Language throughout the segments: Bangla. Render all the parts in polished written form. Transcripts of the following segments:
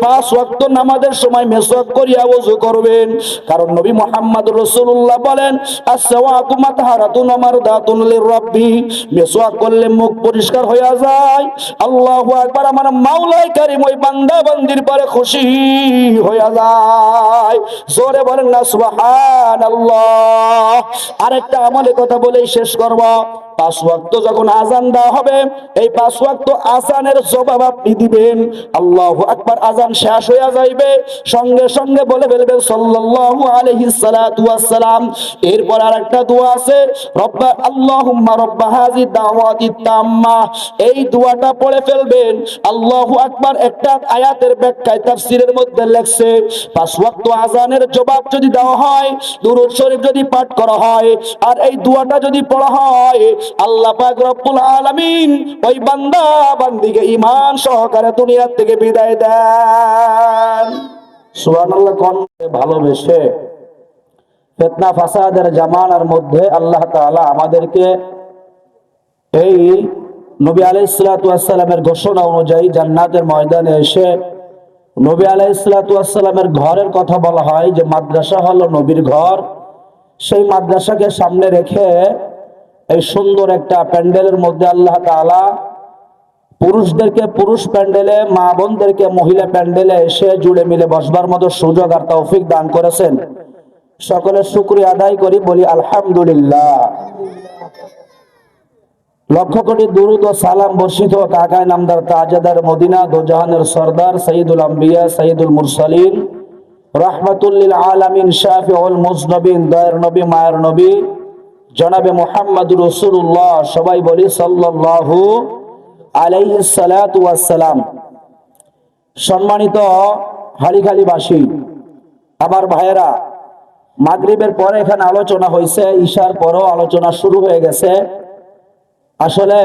পাঁচ ওয়াক্ত নামাজের সময় মেসওয়াক করিয়া ওযু করবেন, কারণ নবী মুহাম্মদ রাসূলুল্লাহ বলেন আসওয়াকু মাতহারাতুন মারদাতুন লিরাব্বি, মেসওয়াক করলে মুখ পরিষ্কার হয়ে যায়। আল্লাহু আকবার, আমার মাওলাই কারীম ওই বান্দা বান্দির পরে খুশি হয়ে যায়। জোরে বলেন না সুবহানাল্লাহ। আরেকটা আমলের কথা বলেই শেষ করব। পাঁচ ওয়াক্ত যখন আযান দেওয়া হবে, এই পাঁচ ওয়াক্ত আযানের জবাব আপনি দিবেন। আল্লাহু আকবার, আযান শেষ হয়ে যাইবে, সঙ্গে সঙ্গে বলে ফেলবেন সাল্লাল্লাহু আলাইহি সাল্লাতু ওয়াস সালাম। এরপর আরেকটা দোয়া আছে, রব্বা আল্লাহুম্মা রব্বা হাযি দাওয়াতি তাম্মা, এই দোয়াটা পড়ে ফেলবেন। আল্লাহু আকবার। একটা আয়াতের ব্যাখ্যায় তাফসীরের মধ্যে লেখছে, পাঁচ ওয়াক্ত আযানের জবাব যদি দেওয়া হয়, দুরূদ শরীফ যদি পাঠ করা হয়, আর এই দোয়াটা যদি পড়া হয়, আল্লাহ পাক রব্বুল আলামিন ওই বান্দা বান্দিকে ঈমান সহকারে দুনিয়া থেকে বিদায় দেন। সুবহানাল্লাহ। কোন ভালোবেসে ফিতনা ফাসাদের জামানার মধ্যে আল্লাহ তাআলা আমাদেরকে এই নবী আলাইহিস সালাতু ওয়াস সালামের ঘোষণা অনুযায়ী জান্নাতের ময়দানে এসে নবী আলাইহিস সালাতু ওয়াস সালামের ঘরের কথা বলা হয় যে মাদ্রাসা হলো নবীর ঘর। সেই মাদ্রাসাকে সামনে রেখে এই সুন্দর একটা প্যান্ডেলের মধ্যে আল্লাহ তাআলা পুরুষদেরকে পুরুষ প্যান্ডেলে, মা বোনদেরকে মহিলা প্যান্ডেলে এসে জুড়ে মিলে বসবার মতো সুযোগ আর তৌফিক দান করেছেন। সকলের শুকরিয়া আদায় করি, বলি আলহামদুলিল্লাহ। লক্ষ কোটি দুরূদ ও সালাম বর্ষিত হোক আকায়ে নামদার তাজদার মদিনা, দোজাহানের সরদার সাইয়্যিদুল আম্বিয়া সাইয়্যিদুল মুরসালিন রাহমাতুল লিল আলামিন শাফিউল মুজনবিন, দয়ার নবী মায়ের নবী জনাবে মুহাম্মদুর রাসূলুল্লাহ, সবাই বলি সাল্লাল্লাহু আলাইহিস সালাতু ওয়াস সালাম। সম্মানিত হাড়িখালিবাসী, আমার ভাইয়েরা, মাগরিবের পরে এখানে আলোচনা হয়েছে, ঈশার পরেও আলোচনা শুরু হয়ে গেছে। আসলে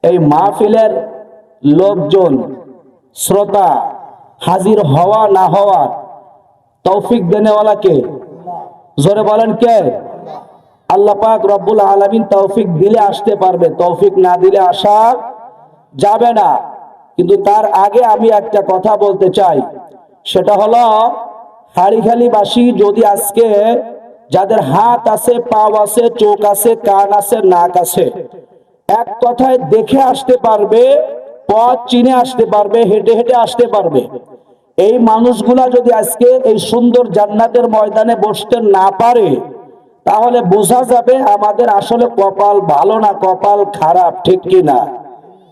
এই মাহফিলের লোকজন, শ্রোতা হাজির হওয়া না হওয়ার তৌফিক দেনেওয়ালা কে? জোরে বলেন কে? আল্লাহ পাক রব্বুল আলামিন তৌফিক দিলে আসতে পারবে, তৌফিক না দিলে আসা যাবে না। কিন্তু তার আগে আমি একটা কথা বলতে চাই, সেটা হলো হাড়িখালিবাসী যদি আজকে যাদের হাত আছে, পাও আছে, চোখ আছে, কান আছে, নাক আছে, এক কথায় দেখে আসতে পারবে, পথ চিনে আসতে পারবে, হেঁটে হেঁটে আসতে পারবে, এই মানুষগুলা যদি আজকে এই সুন্দর জান্নাতের ময়দানে বসতে না পারে, তাহলে বোঝা যাবে আমাদের আসলে কপাল ভালো না কপাল খারাপ, ঠিক কি না?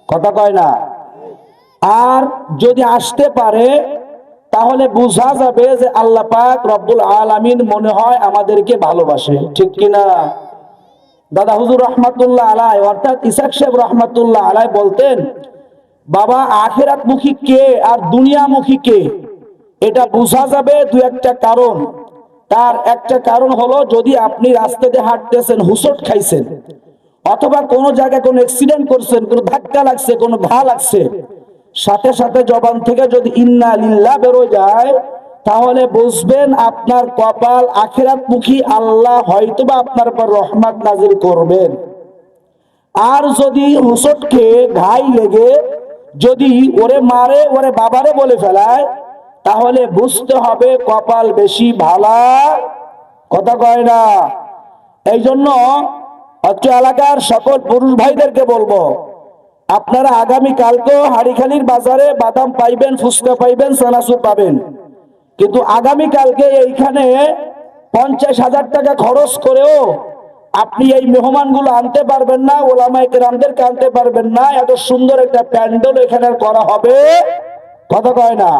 কথা কয় না? আর যদি আসতে পারে তাহলে বোঝা যাবে যে আল্লাহ পাক রব্বুল আলামিন মনে হয় আমাদেরকে ভালোবাসে, ঠিক কি না? দাদা হুজুর রহমাতুল্লাহ আলাইহি অর্থাৎ ইসাক সাহেব রহমাতুল্লাহ আলাইহি বলতেন, বাবা আখিরাত মুখী কে আর দুনিয়ামুখী কে এটা বোঝা যাবে দু একটা কারণ। তার একটা কারণ হলো, যদি আপনি রাস্তাতে হাঁটতেছেন, হুসট খাইছেন, অথবা কোনো জায়গায় কোনো অ্যাক্সিডেন্ট করছেন, কোনো ধাক্কা লাগছে, কোনো ঘা লাগছে, সাথে সাথে জবান থেকে যদি ইন্না লিল্লাহ বেরো যায়, তাহলে বুঝবেন আপনার কপাল আখিরাত মুখী, আল্লাহ হয়তোবা আপনার পর রহমত নাজিল করবেন। আর যদি হুসট খেয়ে ঘাই লেগে যদি ওরে মারে, ওরে বাবারে বলে ফেলায়, তাহলে বুঝতে হবে কপাল বেশি ভালা। কথা কয় না? এই জন্য অত্র এলাকার সকল পুরুষ ভাইদেরকে বলবো, আপনারা আগামী কালকেও হাড়িখালির বাজারে বাদাম পাইবেন, ফুচকা পাইবেন, চানাচুর পাবেন, কিন্তু আগামী কালকে এইখানে 50,000 টাকা খরচ করেও আপনি এই মেহমানগুলো আনতে পারবেন না, ওলামায়ে কেরামদেরকে আনতে পারবেন না। এত সুন্দর একটা প্যান্ডেল এখানে করা হবে, কথা কয় না?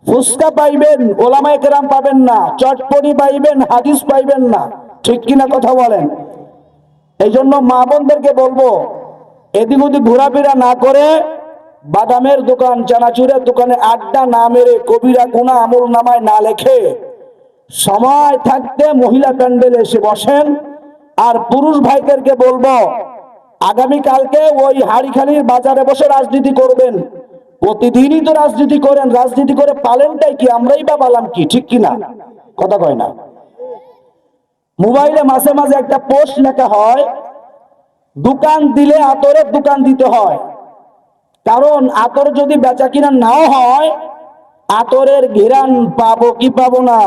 ফুচকা পাইবেন, ওলামায়ে কেরাম পাবেন না, চটপটি পাইবেন, হাদিস পাইবেন না, ঠিক কিনা কথা বলেন? এই জন্য মা বোনদেরকে বলবো, এদিক ওদিক ঘোরাফেরা না করে, বাদামের দোকান, চানাচুরের দোকানে আড্ডা না মেরে, কবিরা গুনাহ আমল নামায় না লেখে, সময় থাকতে মহিলা প্যান্ডেলে এসে বসেন। আর পুরুষ ভাইদেরকে বলবো, আগামী কালকে ওই হাড়িখালির বাজারে বসে রাজনীতি করবেন। প্রতিদিনই তো রাজনীতি করেন, রাজনীতি করে পালেনটাই কি? আমরাই বা পালাম কি, ঠিক কিনা? কথা কয় না? মোবাইলে মাঝে মাঝে একটা পোস্ট লেখা হয়, দোকান দিলে আতরের দোকান দিতে হয়, কারণ আতর যদি বেচা কিনা নাও হয়, আতরের ঘিরান পাবো কি পাবো না?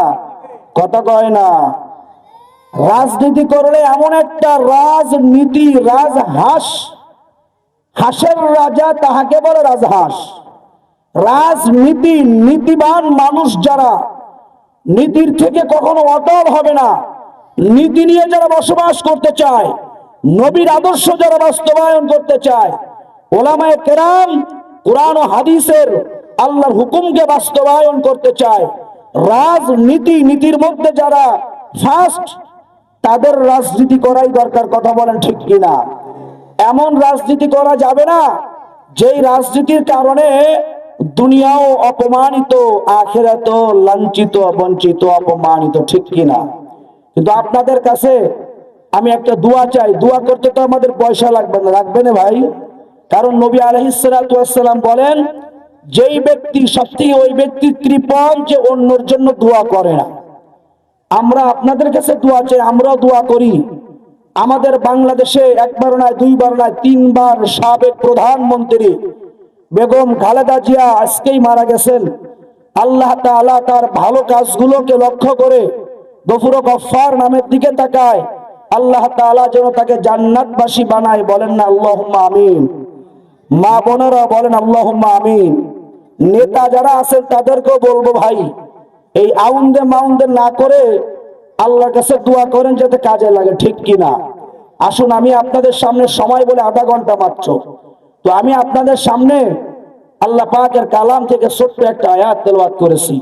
কথা কয় না। রাজনীতি করলে এমন একটা রাজনীতি, রাজহাঁস, হাঁসের রাজা তাহাকে বলে রাজহাঁস। রাজনীতি, নীতিবান মানুষ যারা, নীতির থেকে কখনো অটল হবে না, নীতি নিয়ে যারা বসবাস করতে চায়, নবীর আদর্শ যারা বাস্তবায়ন করতে চায়, ওলামায়ে কেরাম কোরআন ও হাদিসের আল্লাহর হুকুমকে বাস্তবায়ন করতে চায়, রাজনীতি নীতির মধ্যে যারা ফার্স্ট, তাদের রাজনীতি করাই দরকার। কথা বলেন ঠিক কিনা? এমন রাজনীতি করা যাবে না যেই রাজনীতির কারণে দুনিয়াও অপমানিত, আখিরাতও লাঞ্ছিত, বঞ্চিত, অপমানিত, ঠিক কিনা? কিন্তু আপনাদের কাছে আমি একটা দোয়া চাই। দোয়া করতে তো আমাদের পয়সা লাগবে না, লাগবে না ভাই? কারণ নবী আলাইহিস সালাতু ওয়াস সালাম বলেন, যেই ব্যক্তি সত্যি ওই ব্যক্তি কৃপণ যে অন্যের জন্য দোয়া করে না। আমরা আপনাদের কাছে দোয়া চাই, আমরাও দোয়া করি। আমাদের বাংলাদেশে একবার নয়, দুইবার নয়, তিনবার সাবেক প্রধানমন্ত্রী বেগম খালেদা জিয়া আজকেই মারা গেছেন। আল্লাহ তাআলা তার ভালো কাজগুলোকে লক্ষ্য করে গফুর গফফার নামের দিকে তাকায়, আল্লাহ তাআলা যেন তাকে জান্নাতবাসী বানায়। বলেন না আল্লাহুম্মা আমিন? মা বোনেরা বলেন আল্লাহুম্মা আমিন। নেতা যারা আছেন তাদেরকেও বলবো, ভাই এই আউন্দে মাউন্দে না করে আল্লাহর কাছে দোয়া করেন যাতে কাজে লাগে, ঠিক কিনা? আসুন, আমি আপনাদের সামনে সময় বলে আধা ঘন্টা মাত্র, তো আমি আপনাদের সামনে আল্লাহ পাকের কালাম থেকে ছোট্ট একটা আয়াত তেলাওয়াত করেছি।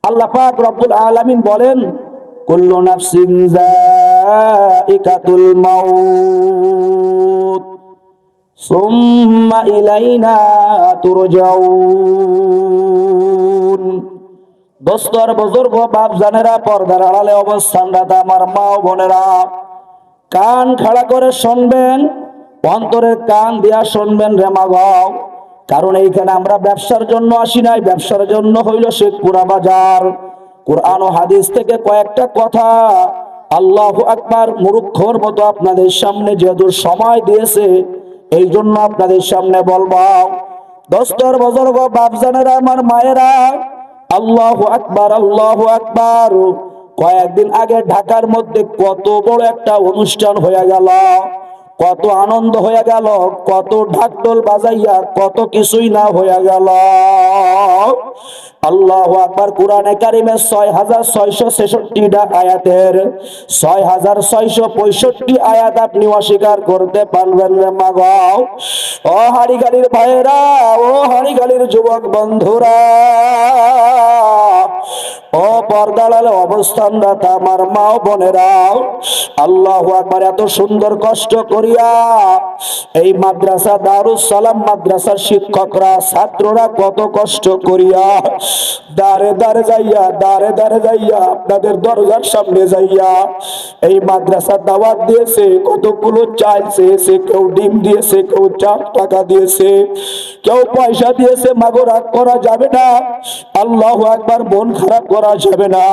আল্লাহ পাক রব্বুল আলামিন বলেন, কুল্লু নাফসিন যায়িকাতুল মাউত সুম্মা ইলাইনা তুরজাউন। দোস্তর বুজুর্গ বাপ জানেরা, পর্দার আড়ালে অবস্থানরত আমার মা ও বোনেরা, কান খাড়া করে শুনবেন, অন্তরের কান দিয়া শুনবেন রে মা গো। কারণ এইখানে আমরা ব্যবসার জন্য আসি নাই, ব্যবসার জন্য হইল শেখপুরা বাজার। কোরআন ও হাদিস থেকে কয়েকটা কথা আল্লাহু আকবার মুরুক্ষর মতো আপনাদের সামনে যেহেতু সময় দিয়েছে, এই জন্য আপনাদের সামনে বলবো। দোস্তর বুজুর্গ বাপ জানেরা, আমার মায়েরা, আল্লাহু আকবার, আল্লাহু আকবার। কয়েকদিন আগে ঢাকার মধ্যে কত বড় একটা অনুষ্ঠান হয়ে গেল, কত আনন্দ হয়ে গেল, কত ঢাকঢোল বাজাইয়া কত কিছুই না হয়ে গেল। আল্লাহু আকবার। কোরআনে কারিমের 6666টা আয়াতের 6665 আয়াত আপনি অস্বীকার করতে পারবেন না মা গো। ও হাড়িগাড়ির ভাইয়েরা, ও হাড়িগাড়ির যুবক বন্ধুরা, ও পর্দালালে অবস্থানরত আমার মা ও বোনেরা, আল্লাহু আকবার। এত সুন্দর কষ্ট করিয়া এই মাদ্রাসা দারুস সালাম মাদ্রাসার শিক্ষকরা, ছাত্ররা কত কষ্ট করিয়া দাঁড়ে দাঁড়ে যাইয়া, দাঁড়ে দাঁড়ে যাইয়া, আপনাদের দরজার সামনে যাইয়া এই মাদ্রাসা দাওয়াত দিয়েছে। কতগুলো চাল চেয়েছে, কেউ ডিম দিয়েছে, কেউ 4 টাকা দিয়েছে, কেউ পয়সা দিয়েছে। মাগো, রাগ করা যাবে না, আল্লাহু আকবার, মন খারাপ করা যাবে না।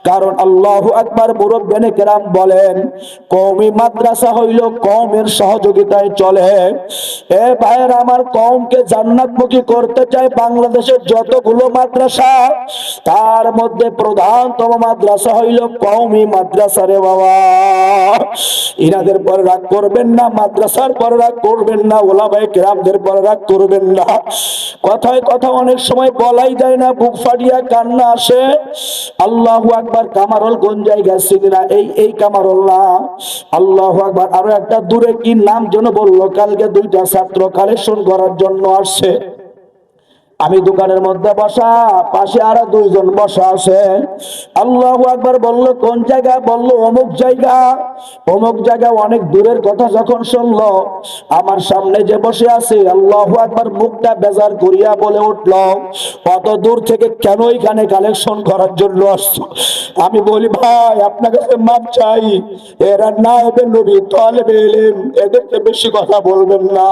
কারণ আল্লাহু আকবার, মুরব্বিয়ানে কেরাম বলেন, কওমি মাদ্রাসা হইল কওমের সহযোগিতায় চলে। এ ভাইয়ের আমার, কওমকে জান্নাতমুখী করতে চায় বাংলাদেশের যতগুলো মাদ্রাসা, তার মধ্যে প্রধানতম মাদ্রাসা হইল কওমি মাদ্রাসা রে বাবা। ইনাদের পরে রাগ করবেন না, মাদ্রাসার পরে রাগ করবেন না, ওলামায়ে কেরামদের পরে রাগ করবেন না। কথায় কথা অনেক সময় বলাই যায় না, বুক ফাটিয়া কান্না আসে। আল্লাহু আকবার। কামারুল কোন জায়গায় চিনি না, এই কামারুল না। আল্লাহু আকবার। আরো একটা দূরে কি নাম যেন বললো, কালকে 2টা ছাত্র কালেকশন করার জন্য আসছে। আমি দোকানের মধ্যে বসা, পাশে আরো 2 জন বসা আছে। আল্লাহু আকবার বললো, কোন জায়গা? বললো অমুক জায়গা। অমুক জায়গা অনেক দূরের কথা যখন শুনলো, আমার সামনে যে বসে আছে, আল্লাহু আকবার, মুখটা বেজার করিয়া বলে উঠলো, কত দূর থেকে কেন এখানে কালেকশন করার জন্য আসছো? আমি বলি, ভাই আপনার কাছে মাপ চাই, এরা নায়েবে নবী, তালেবে ইলম, এদেরকে বেশি কথা বলবেন না।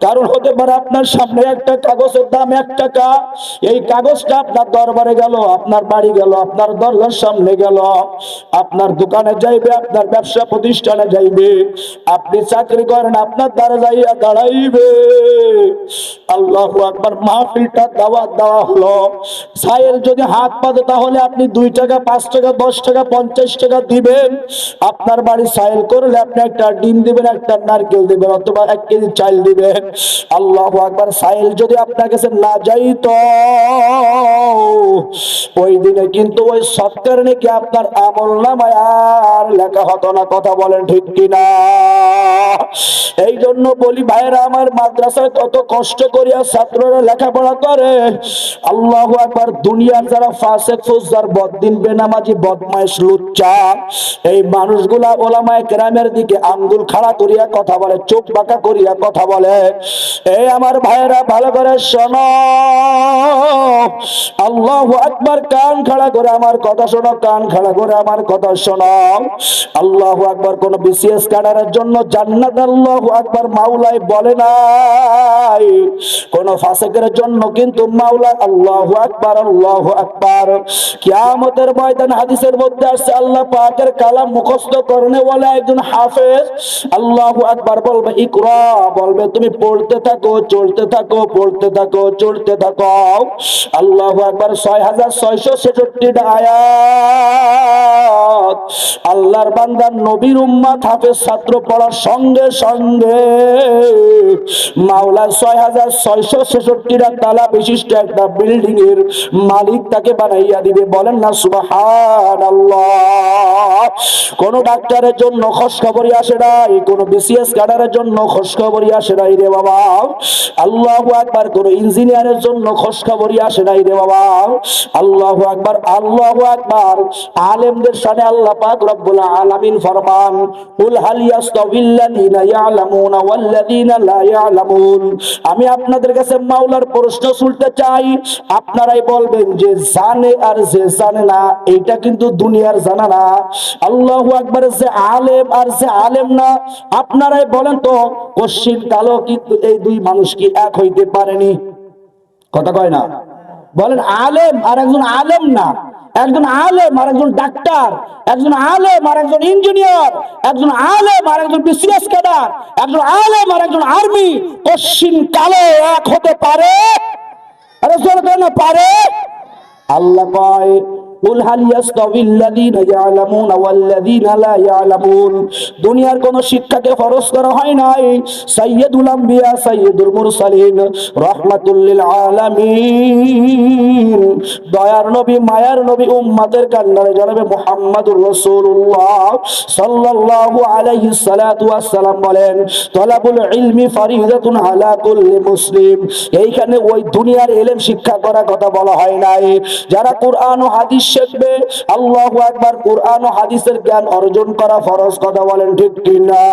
কারণ হতে পারে আপনার সামনে একটা কাগজের দাম 1 টাকা, এই কাগজটা আপনার দরবারে গেল, আপনার বাড়ি গেল, আপনার দরজার সামনে গেল, আপনার দোকানে যাইবে, আপনার ব্যবসা প্রতিষ্ঠানে যাইবে, আপনি চাকরি করেন, আপনার দ্বারা যাইয়া দাঁড়াইবে। আল্লাহু আকবার। মাহফিলটা দাওয়াত দেওয়া হলো, সাইল যদি হাত পাতে তাহলে আপনি 2 টাকা, 5 টাকা, 10 টাকা, 50 টাকা দিবেন। আপনার বাড়ি সাইল করলে আপনি একটা ডিম দিবেন, একটা নারকেল দিবেন, অথবা 1 কেজি চাল দিবেন। আল্লাহু আকবার। সাইল যদি আপনার কাছে না যাইতো, ওই দিনে কিন্তু ওই সৎকার নাকি আপনার আমলনামায় আর লেখা হতো না। কথা বলেন ঠিক কিনা? এই জন্য বলি ভাইরা আমার, মাদ্রাসায় কত কষ্ট করিয়া ছাত্ররা লেখাপড়া করে। আল্লাহু আকবার। দুনিয়ার যারা ফাসিক ফুজ্জার বদদিন বেনামাজি বদমাইশ লুচ্চা, এই মানুষগুলা ওলামায়ে কেরামের দিকে আঙ্গুল খাড়া করিয়া কথা বলে, চোখ বাঁকা করিয়া কথা বলে। এই আমার ভাইরা ভালো করে শোনো, আল্লাহু আকবার। কান খাড়া করে আমার কথা শোনো, কান খাড়া করে আমার কথা শোনো। আল্লাহু আকবার। কোন বিসিএস ক্যাডারের জন্য জান্নাত আল্লাহু আকবার মাওলাই বলে নাই, কোন ফাসিকের জন্য কিন্তু মাওলা। আল্লাহু আকবার, আল্লাহু আকবার। কিয়ামতের ময়দান হাদিসের মধ্যে আসছে, আল্লাহ পাকের কালাম মুখস্থ করনে ওয়ালা একজন হাফেজ আল্লাহু আকবার বলবে ইকরা, বলবে তুমি পড়তে থাকো, চলতে থাকো, পড়তে থাকো, চলতে থাকো। আল্লাহু আকবার। 6666টা আয়াত আল্লাহর বান্দা নবীর উম্মত হাফেজ ছাত্র পড়ার সঙ্গে সঙ্গে মাওলা 6666টা তালা বিশিষ্ট একটা বিল্ডিং এর মালিক তাকে বানাইয়া দিবে। বলেন না সুবহানাল্লাহ। কোন ডাক্তারের জন্য খোঁজখবরই আসে নাই, কোন বিসিএস ক্যাডারের জন্য খোঁজখবরই আসে নাই রে বাবা। আল্লাহু আকবার। কোন ইঞ্জিনিয়ারের জন্য খোঁজখবরই আসে নাই রে বাবা। আল্লাহু আকবার, আল্লাহু আকবার। আলেমদের সাথে আল্লাহ পাক রব্বুল আলামিন ফরমান, কুল হাল ইয়াস্তাবিল্লাযিনা ইয়ালামুনা ওয়াল্লাযিনা লা ইয়ালামুন। আমি আপনাদের কাছে মাওলার প্রশ্ন শুনতে চাই, আপনারাই বলবেন যে জানে আর যে জানে না, এইটা কিন্তু দুনিয়ার জানা না। আল্লাহু আকবার। যে আলেম আর যে আলেম না, আপনারাই বলেন তো কশ্চিন কালো কিন্তু এই দুই মানুষ কি এক হইতে পারেনি? কথা কয় না? বলেন আলেম আর একজন আলেম না, একজন আলেম আর একজন ডাক্তার, একজন আলেম আর একজন ইঞ্জিনিয়ার, একজন আলেম আর একজন বিসিএস ক্যাডার, একজন আলেম আর একজন আর্মি কশ্চিন কালো এক হতে পারে? আরে জোরে না পারে? আল্লাহ কয় কুল হাল ইয়াস্তাবিল্লাযিনা ইয়ালামুনা ওয়াল্লাযিনা লা ইয়ালামুন। দুনিয়ার কোন শিক্ষাকে ফরজ করা হয় নাই। সাইয়্যিদুল আম্বিয়া সাইয়্যিদুল মুরসালিন রাহমাতুল লিল আলামিন, দয়ার নবী, মায়ার নবী, উম্মতের কান্ডারে জনাবে মুহাম্মদুর রাসূলুল্লাহ সাল্লাল্লাহু আলাইহি সাল্লাতু ওয়াস সালাম বলেন, তলাবুল ইলমি ফারিদাতুন আলা কুল্লি মুসলিম। এইখানে ওই দুনিয়ার ইলম শিক্ষা করার কথা বলা হয় নাই। যারা কুরআন ও হাদিস শিখবে, আল্লাহু আকবার, কুরআন ও হাদিসের জ্ঞান অর্জন করা ফরজ। কথা বলেন ঠিক কিনা?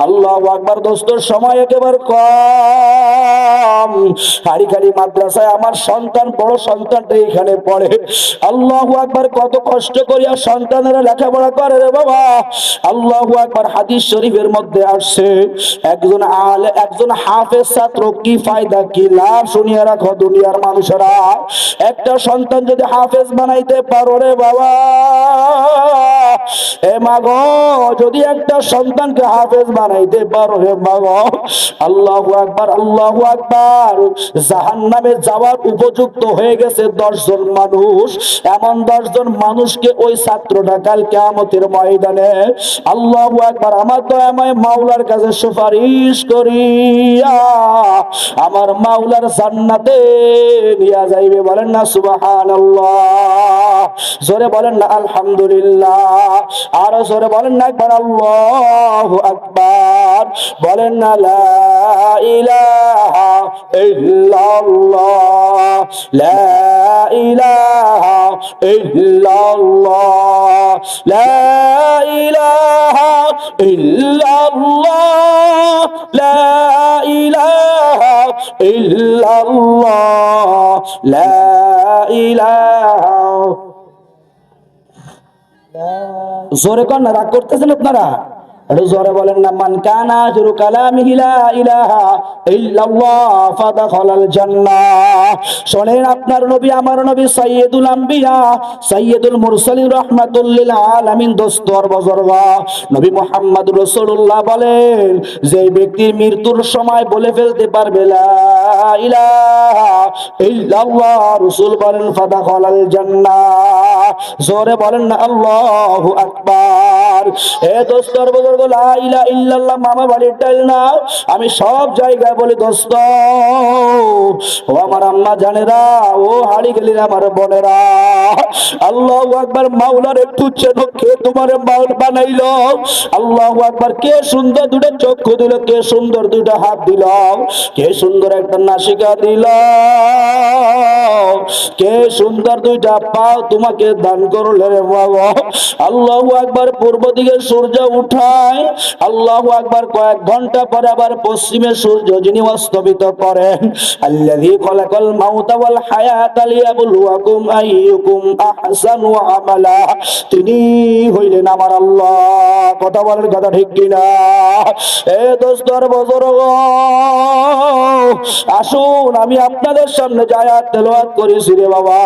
আল্লাহু আকবার। দোস্ত, সময় একেবারে কম। খালি মাদ্রাসায় আমার সন্তান, বড় সন্তানটা এখানে পড়ে। আল্লাহু আকবার। কত কষ্ট করিয়া সন্তানেরা লেখাপড়া করে রে বাবা। আল্লাহু আকবার। হাদিস শরীফের মধ্যে আসছে, একজন আলেম, একজন হাফেজ ছাত্র কি ফায়দা, কি লাভ, শুনিয়ে রাখো দুনিয়ার মানুষেরা। একটা সন্তান যদি হাফেজ বানাইতে পারো রে বাবা, এ মাগো, যদি একটা সন্তানকে হাফেজ বানাইতে পারো রে মাগো, আল্লাহু আকবার, আল্লাহু আকবার। জাহান্নামে যাওয়ার উপযুক্ত হয়ে গেছে 10 জন মানুষ। এমন 10 জন মানুষকে ওই ছাত্রটা কাল কিয়ামতের ময়দানে আল্লাহু আকবার আমার দয়াময় মাওলার কাছে সুপারিশ করিয়া আমার মাওলার জান্নাতে নিয়ে যাইবে। বলেন না সুবহানাল্লাহ। জোরে বলেন না আলহামদুলিল্লাহ। আরো জোরে বলেন না একবার আল্লাহু আকবার। বলেন না লা ইলাহা ইল্লাল্লাহ, লা ইলাহা ইল্লাল্লাহ, লা ইলাহা ইল্লাল্লাহ, লা ইলাহা ইল্লাল্লাহ, লা ইলাহা। জোরে কর না, রাগ করতেছেন আপনারা? একটু জোরে বলেন না, মান কানা আখিরু কালামিহি লা ইলাহা ইল্লাল্লাহ ফাদাখালাল জান্নাহ। শোনেন, আপনার নবী, আমার নবী, সাইয়্যিদুল আম্বিয়া, সাইয়্যিদুল মুরসালিন, রাহমাতুল লিল আলামিন, দোস্তর বুজুর্গ নবী মুহাম্মদ রাসূলুল্লাহ বলেন, যে ব্যক্তি মৃত্যুর সময় বলে ফেলতে পারবে লা ইলাহা ইল্লাল্লাহ, রাসূল বলেন ফাদাখালাল জান্নাহ। জোরে বলেন না আল্লাহু আকবার। এ দোস্তর বুজুর্গ, লা ইলাহা ইল্লাল্লাহ মামা বাড়ির টাইল না, আমি সব জায়গায় বলি দোস্ত। ও আমার আম্মা জানেরা, ও হাড়ি গেলির আমার বোনেরা, আল্লাহু আকবার। মাওলার একটু চেনো, কে তোমার মাওলা বানাইলো? আল্লাহু আকবার। কে সুন্দর দুটো চক্ষু দিল, কে সুন্দর দুটো হাত দিল, কে সুন্দর একটা নাসিকা দিল, কে সুন্দর দুইটা পাও তোমাকে দান করলে রে বাবা। আল্লাহু আকবার। পূর্ব দিকে সূর্য উঠায়, আল্লাহু আকবার। কয়েক ঘন্টা পরে আবার পশ্চিমে সূর্য যিনি অস্তমিত করেন। আল্লাযী খালাকাল মাউতা ওয়াল হায়াতা লিয়াবলুয়াকুম আইয়ুকুম আহসানু আমালা, তিনি হইলেন আমার আল্লাহ। কথা বলেন, কথা ঠিক কিনা? এ দোস্তর বুজুর্গ, আসুন আমি আপনাদের সামনে যে আয়াত তেলাওয়াত করেছি রে বাবা,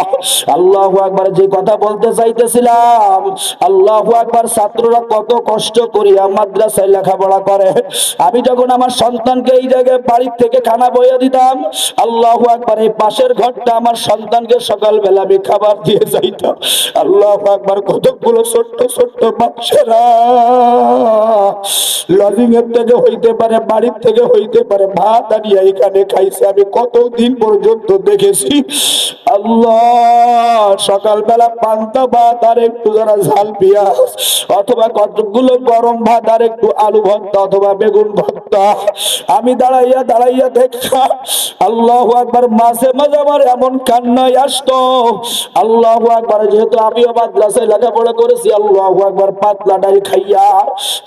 আল্লাহু আকবার, যে কথা বলতে চাইতেছিলাম। আল্লাহু আকবার। ছাত্ররা কত কষ্ট করিয়া মাদ্রাসায় লেখাপড়া করে। আমি যখন আমার সন্তানকে এই জায়গায় বাড়ির থেকে খানা বইয়ে দিতাম, আল্লাহু আকবার, এই পাশের ঘরটা আমার সন্তানকে সকালবেলা আমি খাবার দিয়ে যাইতাম। আল্লাহু আকবার। কতগুলো ছোট্ট ছোট্ট বাচ্চারা লজিং এর থেকে হইতে পারে, বাড়ির থেকে হইতে পারে, ভাত আনিয়া এখানে খাইছে। আমি কতদিন পর্যন্ত দেখেছি। আল্লাহ, সকালবেলা পান্তা ভাত আর একটু যারা ঝাল পেঁয়াজ, অথবা কতগুলো গরম ভাত আর একটু আলু ভর্তা অথবা বেগুন ভর্তা, আমি দাঁড়াইয়া দাঁড়াইয়া দেখতাম। আল্লাহু আকবার। মাঝে মাঝে আমার এমন কান্নায় আসতো। আল্লাহু আকবার। যেহেতু আমিও মাদ্রাসায় লেখাপড়া করেছি, আল্লাহু আকবার, পাতলা ডাল খাইয়া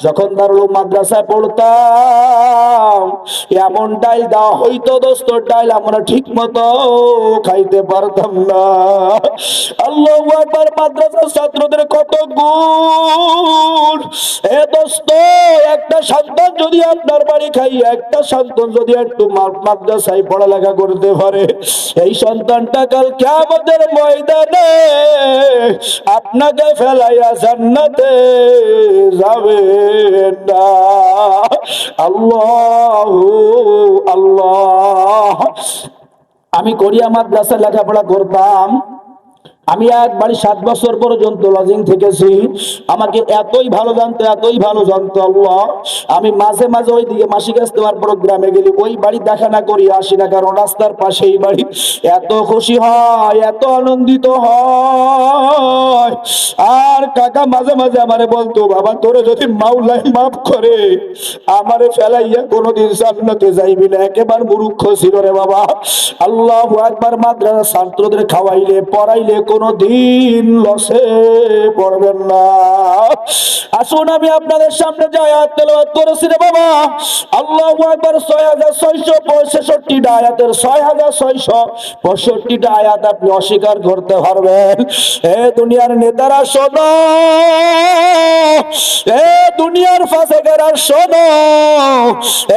যখন দারুল মাদ্রাসায় পড়তাম, এমন ডাল দেওয়া হইতো দোস্ত, ডাল আমরা ঠিক মতো খাইতে পারতাম না। আল্লাহু আকবার। মাদ্রাসার ছাত্রদের কত গুণ। এ দোস্ত, একটা সন্তান যদি আপনার বাড়ি খাইয়া, একটা সন্তান যদি একটু মাদ্রাসায় পড়ালেখা করতে পারে, এই সন্তানটা কাল কিয়ামতের ময়দানে আপনাকে ফেলাইয়া জান্নাতে যাবে না। আল্লাহু আল্লাহ। আমি কোরিয়া মাদ্রাসায় লেখাপড়া করতাম। আমি একবারই 7 বছর পর্যন্ত লজিং থেকেছি। আমাকে এতই ভালো জানতো, এতই ভালো জানতো আল্লাহ। আমি মাঝে মাঝে ওই দিকে মাসিক ইস্তেমার প্রোগ্রামে গেলি, ওই বাড়ি দেখা না করি আসি না, কারণ রাস্তার পাশেই বাড়ি। এত খুশি হয়, এত আনন্দিত হয়। আর কাকা মাঝে মাঝে আমারে বলতো, বাবা তোরে যদি মাওলাই মাফ করে, আমারে ফেলাইয়া কোনোদিন জান্নাতে যাইবি না। একেবারে মূর্খ ছিল রে বাবা। আল্লাহু আকবার। মাদ্রাসা ছাত্রদের খাওয়াইলে পড়াইলে কোনদিন লসে পড়বেন না। আসুন আমি আপনাদের সামনে যে আয়াত তেলাওয়াত করেছি রে বাবা, আল্লাহু আকবার, 6665টা আয়াতের 6665টা আয়াত আপনি অস্বীকার করতে পারবেন। এ দুনিয়ার নেতারা শোনো, এ দুনিয়ার ফাসেকেরা শোনো,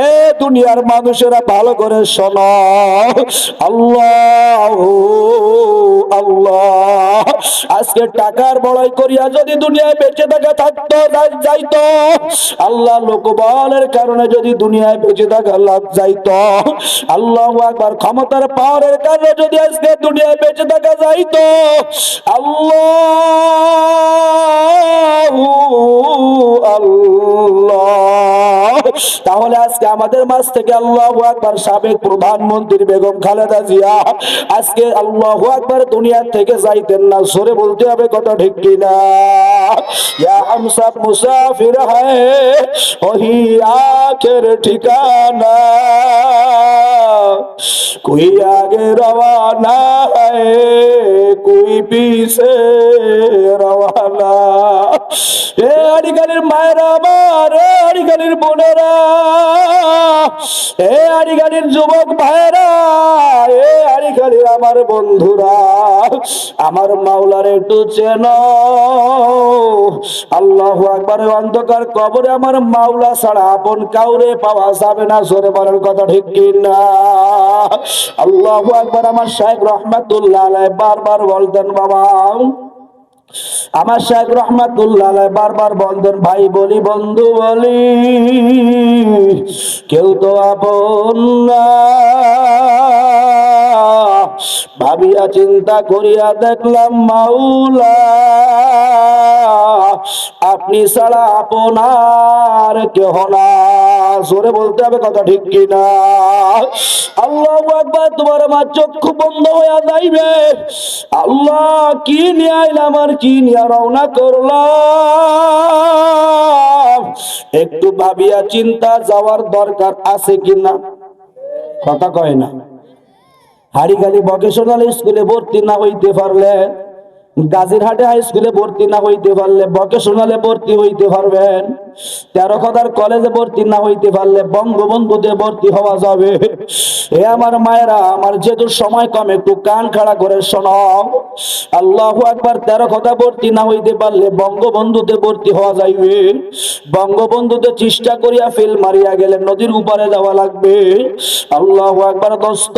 এ দুনিয়ার মানুষেরা ভালো করে শোনো। আল্লাহু আল্লাহ। আজকে টাকার বড়াই করিয়া যদি দুনিয়ায় বেঁচে থাকা থাকতো যাইতো, আল্লাহ লোকবলের কারণে যদি দুনিয়ায় বেঁচে থাকা লাভ যাইতো, আল্লাহু আকবার, ক্ষমতার পাওয়ারের কারণে যদি আজকে দুনিয়ায় বেঁচে থাকা যাইতো, আল্লাহু আল্লাহ, তাহলে আজকে আমাদের মাঝ থেকে আল্লাহু আকবার সাবেক প্রধানমন্ত্রী বেগম খালেদা জিয়া আজকে আল্লাহু আকবার দুনিয়া থেকে যাইতেন না। সরে বলতে হবে, কথা ঠিক কিনা? ইয়া হাম সব মুসাফির হ্যায় ওহি আখির ঠিকানা, कोई आगे रवाना है कोई पीछे रवाना। এ আড়িগালির মায়েরা আমার, এ আড়িগালির বোনেরা, এ আড়িগাড়ির যুবক ভাইরা, এ আড়িগাড়ির আমার বন্ধুরা, আমার মাওলার একটু চেনো। আল্লাহু আকবার। অন্ধকার কবরে আমার মাওলা ছাড়া আপন কাউরে পাওয়া যাবে না। জোরে বলার কথা ঠিক কিনা? আল্লাহু আকবার। আমার শাইখ রহমাতুল্লাহ আলাইহি বারবার বলতেন, বাবা, আমার শাইখ রহমাতুল্লাহ আলাইহি বারবার বলতেন, ভাই বলি, বন্ধু বলি, কেউ তো আপন না। ভাবিয়া চিন্তা করিয়া দেখলাম মাওলা, আপনি ছাড়া আপনার কেহ না। জোরে বলতে হবে কথা ঠিক কিনা? আল্লাহু আকবার। তোমার আমার চক্ষু বন্ধ হইয়া যাইবে। আল্লাহ, কি নিয়ে আইলাম আর কি নিয়ে রওনা করলাম, একটু ভাবিয়া চিন্তা যাওয়ার দরকার আছে কিনা? কথা কয় না। হাড়িগালি ভোকেশনাল স্কুলে ভর্তি না হইতে পারলে, গাজীরহাটে হাই স্কুলে ভর্তি না হইতে পারলে ভোকেশনালে ভর্তি হইতে পারবেন। তেরোখাদার কলেজে ভর্তি না হইতে পারলে বঙ্গবন্ধুতে ভর্তি হওয়া যাবে। এ আমার মায়েরা, আমার যেহেতু সময় কম, একটু কান খাড়া করে শোনো। আল্লাহু আকবার। তেরোখাদা ভর্তি না হইতে পারলে বঙ্গবন্ধুতে ভর্তি হওয়া যাইবে। বঙ্গবন্ধুতে চেষ্টা করিয়া ফেল মারিয়া গেলে নদীর উপরে যাওয়া লাগবে। আল্লাহু আকবার। দোস্ত,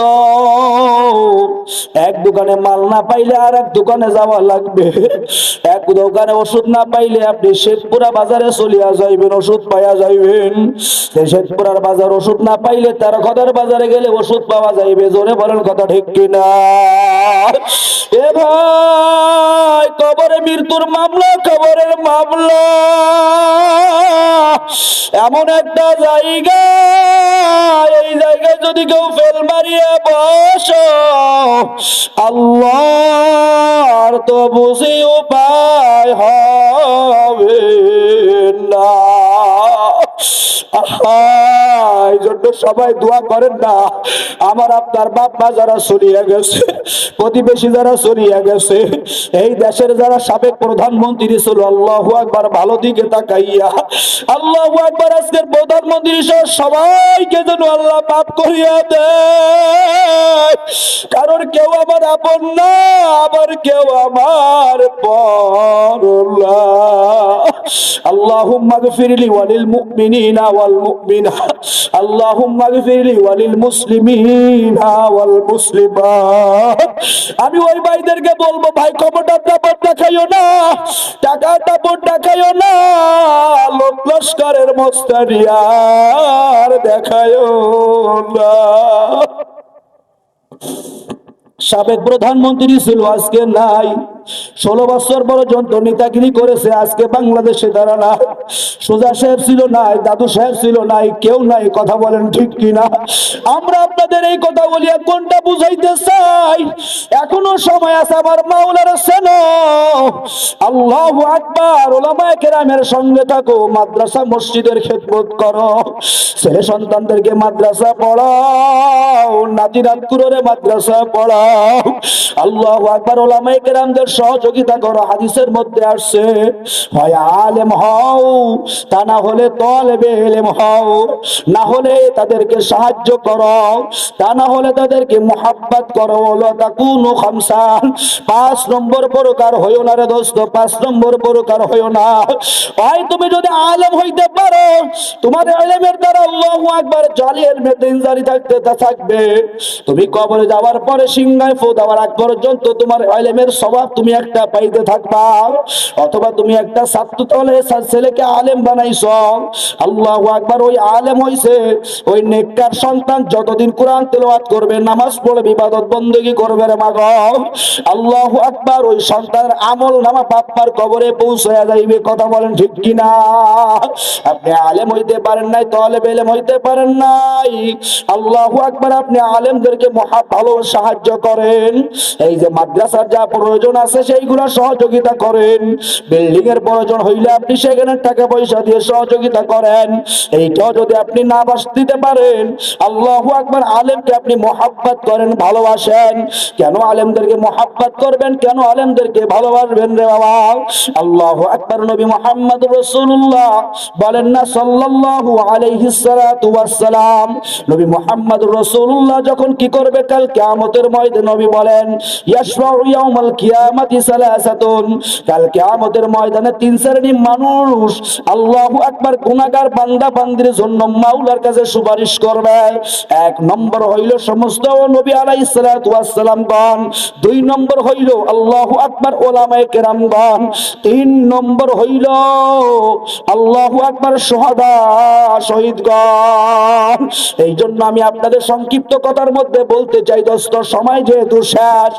এক দোকানে মাল না পাইলে আর এক দোকানে যাওয়া লাগবে। এক দোকানে ওষুধ না পাইলে আপনি শেখপুরা বাজারে চলিয়া যাইবেন, ওষুধ পাইয়া যাইবেন। শেখপুরার বাজার ওষুধ না পাইলে তেরোখাদার বাজারে গেলে ওষুধ পাওয়া যাইবে। জোরে বলেন কথা ঠিক কিনা? এ ভাই, কবরে মৃত্যুর মামলা, কবরের মামলা এমন একটা জায়গা, এই জায়গায় যদি কেউ ফেল মারিয়া বসো, আল্লাহর তো বুঝি উপায় হবে না। এই জন্য সবাই দোয়া করেন না, আমার আপনার বাপ মা যারা চলিয়া গেছে, প্রতিবেশী যারা চলিয়া গেছে, এই দেশের যারা সাবেক প্রধানমন্ত্রী ছিল, আল্লাহু আকবার, ভালো দিকে তাকাইয়া, আল্লাহু আকবার, আজকের প্রধানমন্ত্রী সহ সবাইকে যেন আল্লাহ মাফ করিয়া দেয়। কারণ কেউ আমার আপন না, আবার কেউ আমার পর না। আল্লাহুম্মা গফিরলি ওয়ালিল মুমিনিনা ওয়াল মুমিনাত, আল্লাহুম্মা গফিরলি ওয়ালিল মুসলিমিনা ওয়াল মুসলিমাত। আমি ওই ভাইদেরকে বলবো, ভাই খবরটা দাপট দেখাইও না, টাকাটা বোট দেখাইও না, লোক লস্করের মস্তানিয়ার দেখাইও না। সাবেক প্রধানমন্ত্রী ছিল, আজকে নাই। 16 বছর পর্যন্ত নেতাগিরি করেছে, আজকে বাংলাদেশে তারা নাই। সুজা সাহেব ছিল নাই, দাদু সাহেব ছিল নাই, কেউ নাই। কথা বলেন ঠিক কিনা? আমরা আপনাদের এই কথা বলিয়া কোনটা বুঝাইতে চাই? এখনো সময় আছে, আমার মাওলার সেনো। আল্লাহু আকবার। উলামায়ে কেরামের সঙ্গে থাকো, মাদ্রাসা মসজিদের খেদমত করো, ছেলে সন্তানদেরকে মাদ্রাসা পড়াও, নাতি নাতকুরে মাদ্রাসা পড়াও। আল্লাহু আকবার। উলামায়ে কেরামদের সহযোগিতা করো। হাদিসের মধ্যে আসছে, হয় আলেম হও, তা না হলে তলেবে ইলম হও, না হলে তাদেরকে সাহায্য করো, তা না হলে তাদেরকে মুহাব্বত করো। লা তাকুনু খামসান, 5 নম্বর প্রকার হইও না রে দোস্ত, 5 নম্বর প্রকার হইও না। ভাই, তুমি যদি আলেম হইতে পারো, তোমার ইলমের দ্বারা আল্লাহু আকবার জালিয়ের মেদিন জারি থাকতে থাকবে। তুমি কবরে যাওয়ার পরে সিংহায় ফু দেওয়ার আগ পর্যন্ত তোমার ইলমের সওয়াব তুমি একটা পাইতে থাকবা। অথবা তুমি একটা ছাত্র তলে ছেলেকে আলেম বানাইছো, আল্লাহু আকবার, ওই আলেম হইছে, ওই নেককার সন্তান যতদিন কোরআন তেলাওয়াত করবে, নামাজ পড়বে, ইবাদত বندگی করবে রে মা গো, আল্লাহু আকবার, ওই সন্তানের আমল নামা বাপ্পার কবরে পৌঁছায়া যাইবে। কথা বলেন ঠিক কিনা? আপনি আলেম হইতে পারেন নাই, তলেব ইলম হইতে পারেন নাই, আল্লাহু আকবার, আপনি আলেমদেরকে ভালো সাহায্য করেন। এই যে মাদ্রাসার যা প্রয়োজন আছে সেইগুলো সহযোগিতা করেন। বিল্ডিং এর প্রয়োজন হইলে আপনি সেখানে টাকা পয়সা দিয়ে সহযোগিতা করেন। এইটাও যদি আপনি না দিতে পারেন, আল্লাহু আকবার, আলেমকে আপনি মুহাব্বত করেন, ভালোবাসেন। কেন আলেমদেরকে মহব্বত করবেন, কেন আলেমদেরকে ভালোবাসবেন রে বাবা? আল্লাহু আকবার। নবী মুহাম্মদ রাসূলুল্লাহ বলেন না সাল্লাল্লাহু আলাইহি সাল্লাতু ওয়াস সালাম, নবী মুহাম্মদ রাসূলুল্লাহ যখন কি করবে কাল কিয়ামতের ময়দানে, নবী বলেন ইয়াশফাউ ইয়াউমাল কিয়ামাতি সালাসাতুন, কাল কিয়ামতের ময়দানে তিন শ্রেণীর মানুষ আল্লাহু আকবার গুনাহগার বান্দা বান্দির জন্য মাওলার কাছে সুপারিশ করবে। এক নম্বর হইল সমস্ত নবী আলাইহিস সালাতু ওয়াস সালামগণ, দুই নম্বর হইল আল্লাহু আকবার উলামায়ে কেরামগণ, তিন নম্বর হইল আল্লাহু আকবার শুহাদা শহীদগণ। এই জন্য আমি আপনাদের সংক্ষিপ্ত কথার মধ্যে বলতে চাই দোস্ত, সময় যেহেতু শেষ,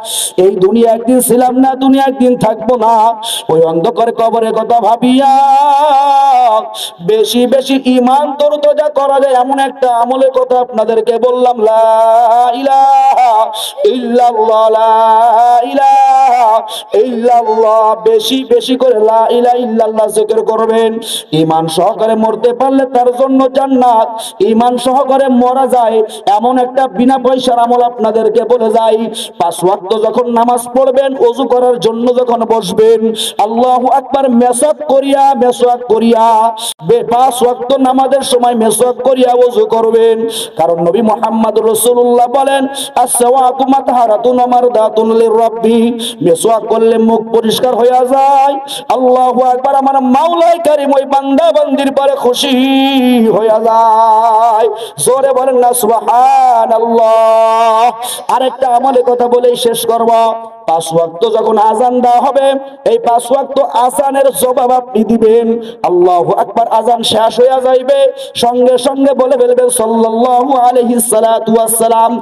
এই দুনিয়া একদিন ছিলাম না, দুনিয়া একদিন থাকবো না। ওই অন্ধকার কবরের কথা ভাবিয়া বেশি বেশি ঈমান তরুতাজা করা যায় এমন একটা আমলের কথা আপনাদেরকে বললাম, লা ইলাহা ইল্লাল্লাহ, লা ইলাহা ইল্লাল্লাহ। বেশি বেশি করে লা ইলাহা ইল্লাল্লাহ জিকির করবেন। ঈমান সহকারে মরতে পারলে তার জন্য জান্নাত। ঈমান সহকারে মরা যায় এমন একটা বিনা পয়সার আমল আপনাদেরকে বলে যাই, 5 ওয়াক্ত যখন নামাজ পড়বেন, ওযু করার জন্য যখন বসবেন, আল্লাহু আকবার মেসওয়াক করিয়া 5 ওয়াক্ত নামাজের সময় মেসওয়াক করিয়া ওযু করবেন। কারণ নবী মুহাম্মদ রাসূলুল্লাহ বলেন আসওয়াকু মাতহারাতুন ওয়া মারদাতুন লিরাব্বি, মেসওয়াক করলে মুখ পরিষ্কার হয়ে যায়। আল্লাহু আকবার, আমার মাওলাই কারীম ওই বান্দা বান্দির পরে খুশি হয়ে যায়। জোরে বলেন না সুবহানাল্লাহ। আরেকটা আমলের কথা বলেই শেষ করব। 5 ওয়াক্ত যখন আযান দেওয়া হবে, এই 5 ওয়াক্ত আযানের জবাব আপনি দিবেন। আল্লাহু আকবার, আযান শেষ হয়ে যাইবে, সঙ্গে সঙ্গে বলে ফেলবেন সাল্লাল্লাহু আলাইহি সাল্লাতু ওয়াস সালাম।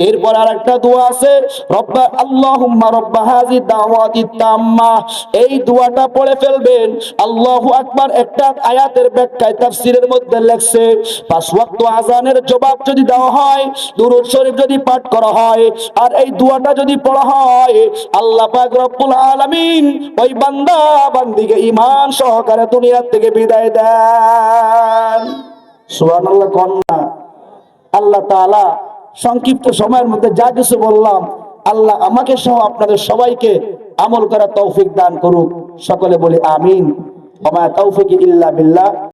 এরপর আরেকটা দোয়া আছে, রব্বা আল্লাহুম্মা রব্বা হাযি দাওয়াতিত তাম্মা, এই দোয়াটা পড়ে ফেলবেন। আল্লাহু আকবার। একটা আয়াতের ব্যাখ্যায় তাফসীরের মধ্যে লেখছে 5 ওয়াক্ত আযানের জবাব যদি দেওয়া হয়, দুরূদ শরীফ যদি পাঠ করা হয়, আর এই দোয়াটা যদি পড়া হয়, আল্লাহ পাক রব্বুল আলামিন ওই বান্দা বান্দিকে ঈমান সহকারে দুনিয়া থেকে বিদায় দেন। সুবহানাল্লাহ কন্যা। আল্লাহ তাআলা সংক্ষিপ্ত সময়ের মধ্যে যা কিছু বললাম, আল্লাহ আমাকে সহ আপনাদের সবাইকে আমল করার তৌফিক দান করুক। সকলে বলি আমিন। ওয়া মা তাওফিকি ইল্লা বিল্লাহ।